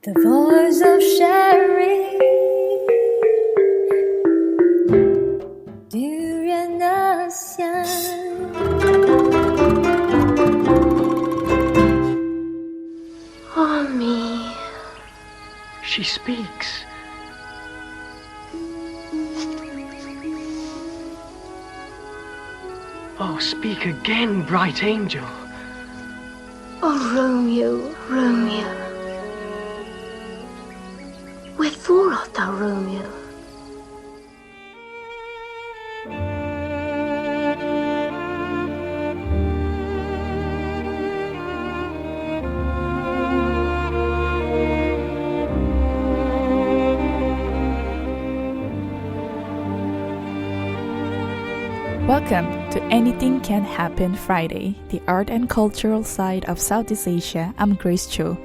The voice of Sherry， dü人的香。Oh, me. She speaks. Oh, speak again, bright angel. Oh, Romeo, Romeo. Wherefore art thou, Romeo? Welcome to Anything Can Happen Friday, the art and cultural side of Southeast Asia. I'm Grace Chiu.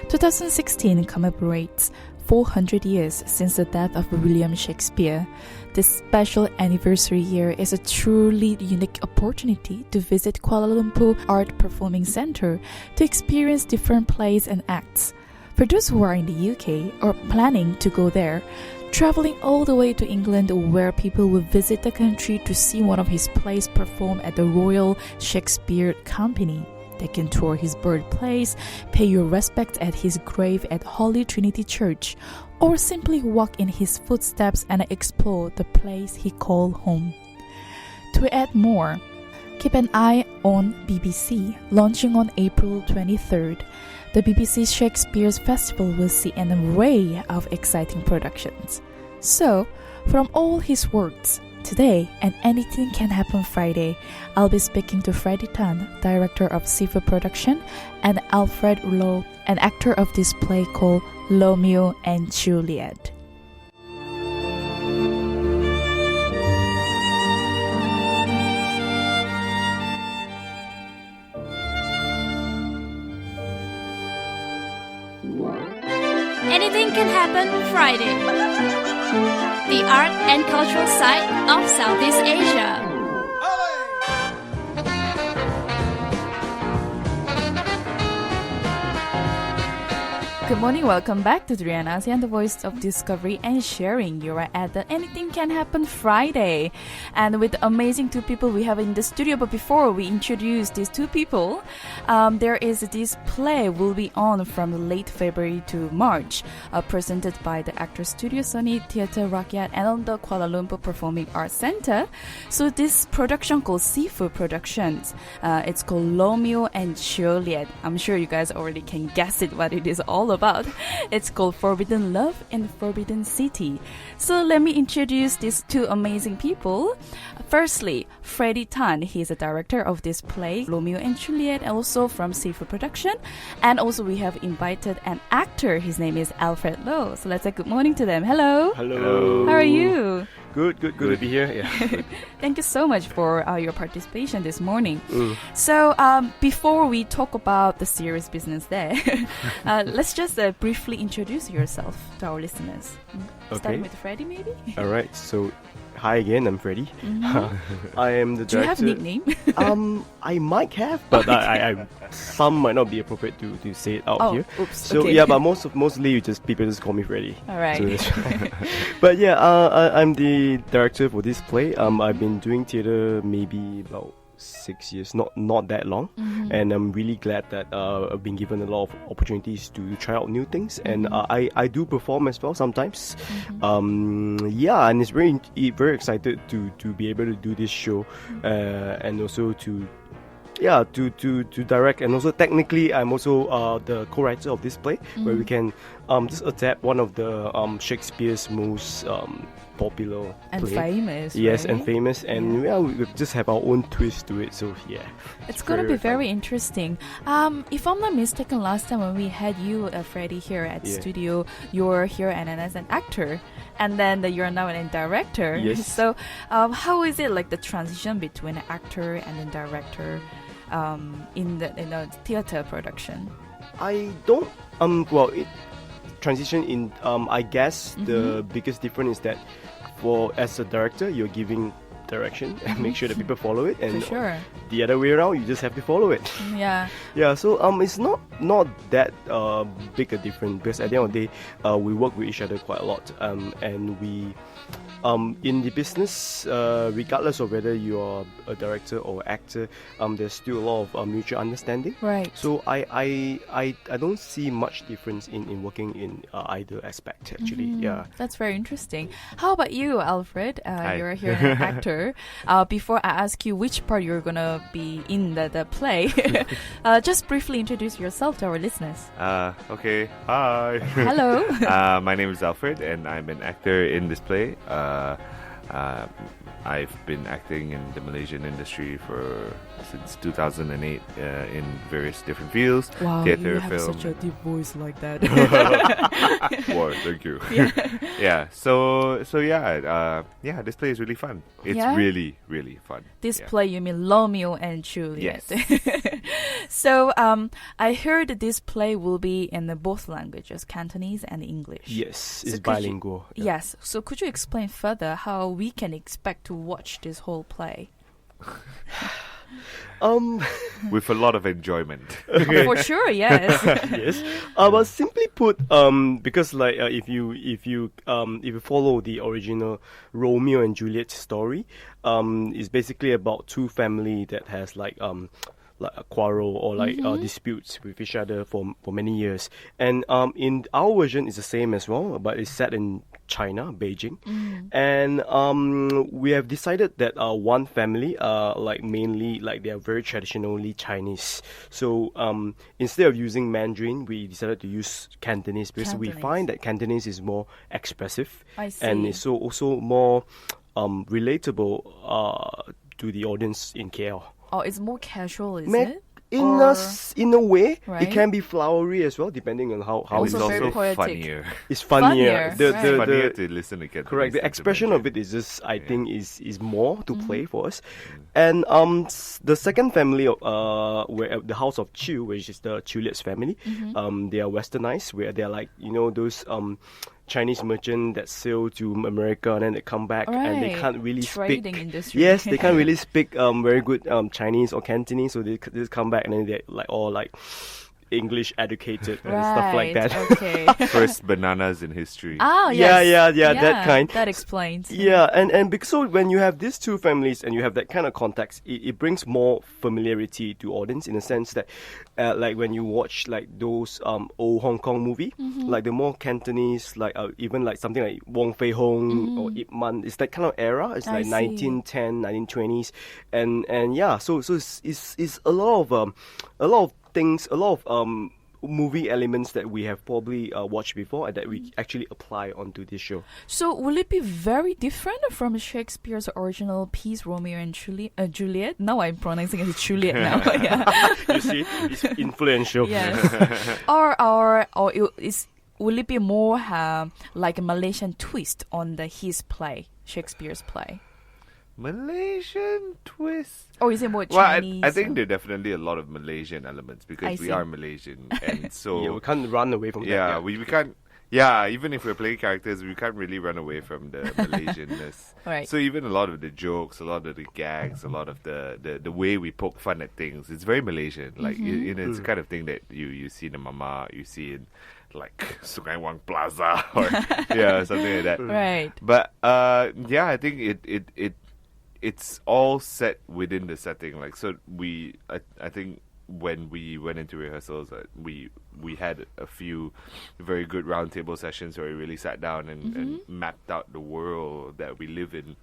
2016 commemorates 400 years since the death of William Shakespeare. This special anniversary year is a truly unique opportunity to visit Kuala Lumpur Art Performing Centre to experience different plays and acts. For those who are in the UK or planning to go there, traveling all the way to England where people will visit the country to see one of his plays performed at the Royal Shakespeare Company. They can tour his birthplace, pay your respects at his grave at Holy Trinity Church, or simply walk in his footsteps and explore the place he called home. To add more, keep an eye on BBC, launching on April 23rd. The BBC Shakespeare's Festival will see an array of exciting productions. So, from all his works, today and Anything Can Happen Friday, I'll be speaking to Freddy Tan, director of Sifu production, and Alfred Lo, an actor of this play called Mio And Chiu Liet. Anything Can Happen Friday, the art and cultural side of Southeast Asia. Good morning, welcome back to Durian ASEAN, the voice of discovery and sharing. You are at the Anything Can Happen Friday. And with the amazing two people we have in the studio, but before we introduce these two people, there is this play will be on from late February to March, presented by the Actors Studio Sony Theatre Rakyat and the Kuala Lumpur Performing Arts Centre. So this production called Sifu Productions, it's called Mio And Chiu Liet. I'm sure you guys already can guess it what it is all about. It's called Forbidden Love in Forbidden City. So let me introduce these two amazing people. Firstly, Freddy Tan. He's a director of this play, Mio And Chiu Liet, also from Sifu Production. And also we have invited an actor. His name is Alfred Lo. So let's say good morning to them. Hello. Hello. How are you? Good to be here. Yeah. Thank you so much for your participation this morning. So before we talk about the serious business there, let's just briefly introduce yourself to our listeners. Starting with Freddy, maybe? All right. So, hi again. I'm Freddy. I am the director. Do you have a nickname? I might have, but I some might not be appropriate to say it out here. Oops. So okay. yeah, but mostly people just call me Freddy. All right. So but yeah, I'm the director for this play. I've been doing theatre maybe about 6 years, not that long, and I'm really glad that I've been given a lot of opportunities to try out new things, and I do perform as well sometimes. Yeah, and it's very excited to be able to do this show, and also to direct, and also technically I'm also the co-writer of this play, where we can just adapt one of the Shakespeare's most popular and play. famous. Yes, right? and famous, and we just have our own twist to it. So yeah, it's going to be very interesting. If I'm not mistaken, last time when we had you, Freddy, here at the studio, you were here and as an actor, and then you're now a director. Yes. So how is it like the transition between an actor and a director in the theater production? I don't transition in I guess the biggest difference is that as a director you're giving direction and make sure that people follow it, and For sure. the other way around, you just have to follow it. Yeah. Yeah, so it's not that big a difference, because at the end of the day, we work with each other quite a lot, and we in the business, regardless of whether you are a director or actor, there's still a lot of mutual understanding. Right. So I don't see much difference in working in either aspect, actually. Yeah. That's very interesting. How about you, Alfred? You're here an actor. Before I ask you which part you're gonna be in the play, just briefly introduce yourself to our listeners. Okay. Hi. Hello. My name is Alfred, and I'm an actor in this play. I've been acting in the Malaysian industry since 2008 in various different fields. Wow, theater, you have film. such a deep voice like that. Wow, thank you. Yeah. So yeah. This play is really fun. It's Yeah? really, really fun. This Yeah. play, you mean Mio and Chiu Liet. Yes. So I heard that this play will be in both languages, Cantonese and English. Yes, So it's could you- bilingual. Yeah. Yes. So could you explain further how we can expect to watch this whole play? With a lot of enjoyment. For sure, yes. Yes. But simply put, because like if you follow the original Romeo and Juliet story, it's basically about two family that has like a quarrel or like disputes with each other for many years. And in our version, it's the same as well, but it's set in China, Beijing. And we have decided that one family, like mainly like they are very traditionally Chinese. So instead of using Mandarin, we decided to use Cantonese, because we Cantonese. find that Cantonese is more expressive I see. and it's also more relatable to the audience in KL. Oh, it's more casual, is Ma- it? In Or- in a way, Right. it can be flowery as well, depending on how It's Also it's very also poetic. funnier. It's funnier. Funnier, right. Funnier to listen to Cantonese correct. The than to expression of Mandarin. it is just, I think, is more to play for us. And the second family, where the house of Chiu, which is the Chiu Liet's family, they are westernized, where they're like those Chinese merchant that sail to America and then they come back and they Right. can't really Trading speak. industry. Yes, they can't really speak very good Chinese or Cantonese, so they just come back and then they like all like English educated and stuff like Right, that. Okay. First bananas in history. Ah, Yeah, yes. yeah, that kind. That explains. Yeah, and because so when you have these two families and you have that kind of context, it brings more familiarity to audience, in a sense that, like when you watch like those old Hong Kong movie, like the more Cantonese, like even like something like Wong Fei Hong or Ip Man, it's that kind of era. It's I like see. 1910, 1920s, and yeah, so it's a lot of things, a lot of movie elements that we have probably watched before and that we actually apply onto this show. So will it be very different from Shakespeare's original piece, Romeo and Juliet? Now I'm pronouncing it Chiu Liet now. Yeah. You see, it's influential. Yes. Will it be more like a Malaysian twist on his play, Shakespeare's play? Malaysian twist. Or is it more Well, Chinese? I think there are definitely a lot of Malaysian elements I because we see. are Malaysian, and so Yeah, we can't run away from that. yeah, we can't. Yeah, even if we're playing characters, we can't really run away from the Malaysianness. Right. So even a lot of the jokes, a lot of the gags, a lot of the way we poke fun at things, it's very Malaysian. Like it's the kind of thing that you see in Mama, you see in like Sungai Wang Plaza or yeah, something like that. Right. But yeah, I think it's all set within the setting. Like so, I think when we went into rehearsals, we had a few very good roundtable sessions where we really sat down and mapped out the world that we live in.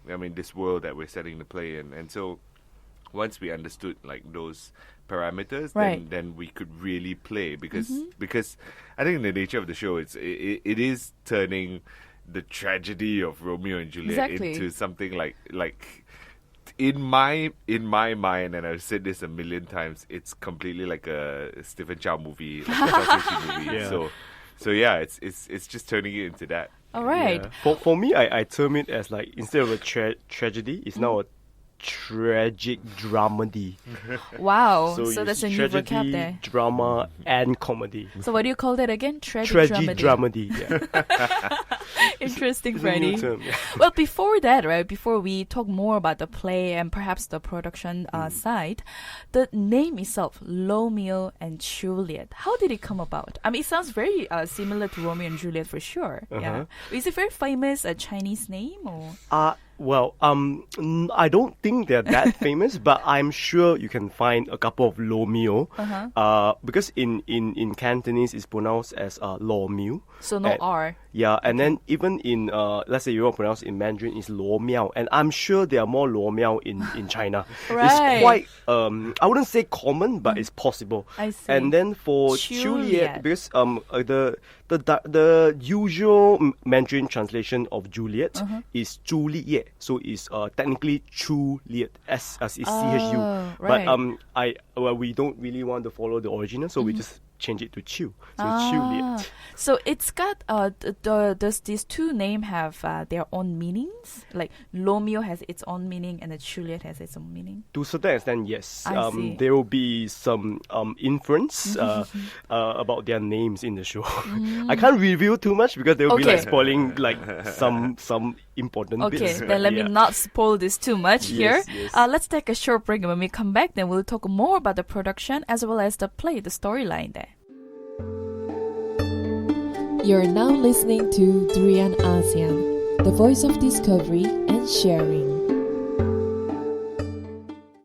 I mean, this world that we're setting the play in, and so once we understood like those parameters, Right. then we could really play because I think the nature of the show it is turning the tragedy of Romeo and Juliet Exactly. into something like in my mind, and I've said this a million times, it's completely like a Stephen Chow movie, like a South Asian movie. Yeah. So yeah, it's just turning it into that. All right. Yeah. For me, I term it as like, instead of a tragedy, it's now a tragic dramedy. Wow. So So you that's a see new vocab tragedy, there. drama, and comedy. So what do you call that again? Tragic dramedy. Yeah. Interesting, It's a new Freddy. term, yeah. Well, before that, right, before we talk more about the play and perhaps the production side, the name itself, Mio and Chiu Liet, how did it come about? I mean, it sounds very similar to Romeo and Juliet for sure. Yeah. Is it very famous, a Chinese name or? Well, I don't think they're that famous, but I'm sure you can find a couple of Lo Mio. Because in Cantonese it's pronounced as Lo Miu. So no R. Yeah, and then even in let's say you want to pronounce in Mandarin is Lo Miao, and I'm sure there are more Lo Miao in China. Right. It's quite I wouldn't say common, but it's possible. I see. And then for Chiu Chiu Liet. Liet, because the usual Mandarin translation of Juliet is Chiu Liet, so it's technically Chiu Liet as is CHU. right. But we don't really want to follow the original, so we just change it to Chiu. So Chiu Liet. So it's got does these two names have their own meanings? Like Romeo has its own meaning and the Chiu Liet has its own meaning. To a certain extent, yes. I see. There will be some inference about their names in the show. I can't reveal too much because they will be like spoiling like some important Okay, bits. then let me not spoil this too much here. Yes. Let's take a short break, and when we come back, then we'll talk more about the production as well as the play, the storyline there. You're now listening to Durian ASEAN, the voice of discovery and sharing.